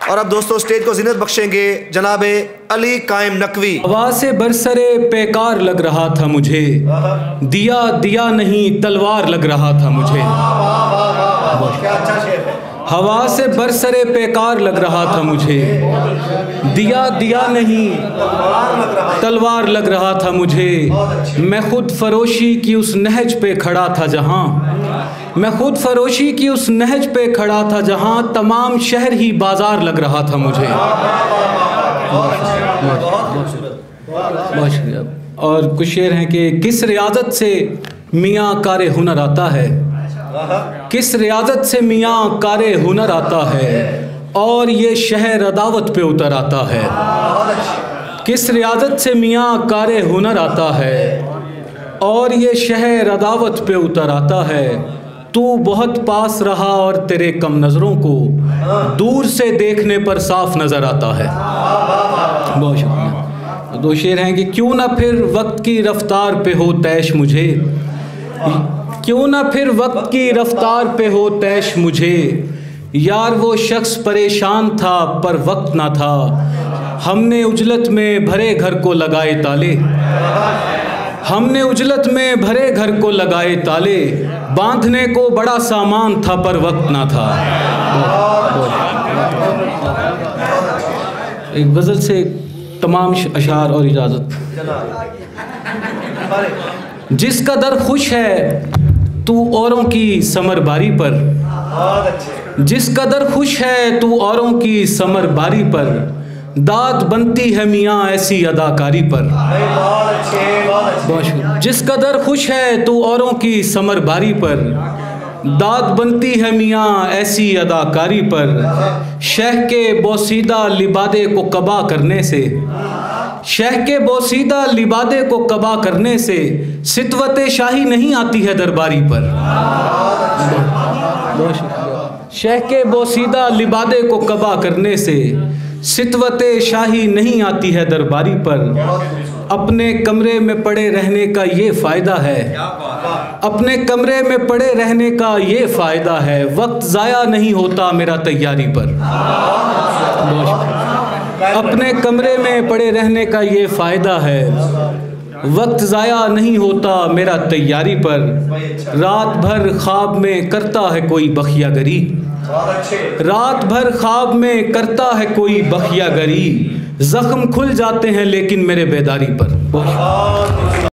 और अब दोस्तों स्टेज को ज़ीनत बख्शेंगे जनाबे अली कायम नकवी। हवा से बरसरे पेकार लग रहा था मुझे, दिया दिया नहीं तलवार लग रहा था मुझे। क्या अच्छा शेर है। हवा से बरसरे पेकार लग रहा था मुझे, दिया दिया नहीं तलवार लग रहा था मुझे। मैं खुद फरोशी की उस नहज पे खड़ा था जहाँ, मैं खुद फरोशी की उस नहज पे खड़ा था जहाँ, तमाम शहर ही बाजार लग रहा था मुझे। बहुत शुक्रिया। और कुछ शेर हैं कि किस रियाजत से मियाँ कारे हुनर आता है, किस रियाजत से मियाँ कारे हुनर आता है, और ये शहर अदावत पे उतर आता है। किस रियाजत से मियाँ कारे हुनर आता है, और ये शहर अदावत पे उतर आता है। तू बहुत पास रहा और तेरे कम नज़रों को दूर से देखने पर साफ नज़र आता है। बहुत शुक्रिया। दो शेर हैं कि क्यों ना फिर वक्त की रफ्तार पे हो तैश मुझे, क्यों ना फिर वक्त की रफ्तार पे हो तैश मुझे। यार वो शख्स परेशान था पर वक्त ना था, हमने उजलत में भरे घर को लगाए ताले, हमने उजलत में भरे घर को लगाए ताले। बांधने को बड़ा सामान था पर वक्त ना था। एक गज़ल से तमाम अशार और इजाज़त। जिस कदर खुश है तू औरों की समरबारी पर, जिस कदर खुश है तू औरों की समरबारी पर, दाद बनती है मियाँ ऐसी अदाकारी पर। जिस कदर खुश है तू औरों की समरबारी पर, दाद बनती है मियाँ ऐसी अदाकारी पर। शह के बोसीदा लिबादे को कबा करने से, शह के बोसीदा लिबादे को कबा करने से, सितवते शाही नहीं आती है दरबारी पर। शह के बोसीदा लिबादे को कबा करने से, सितवते शाही नहीं आती है दरबारी पर। अपने कमरे में पड़े रहने का ये फ़ायदा है, अपने कमरे में पड़े रहने का ये फ़ायदा है। वक्त ज़ाया नहीं होता मेरा तैयारी पर। अपने कमरे में पड़े रहने का ये फ़ायदा है, वक्त ज़ाया नहीं होता मेरा तैयारी पर। रात भर ख्वाब में करता है कोई बखियागरी, रात भर ख्वाब में करता है कोई बखियागरी। ज़ख्म खुल जाते हैं लेकिन मेरे बेदारी पर।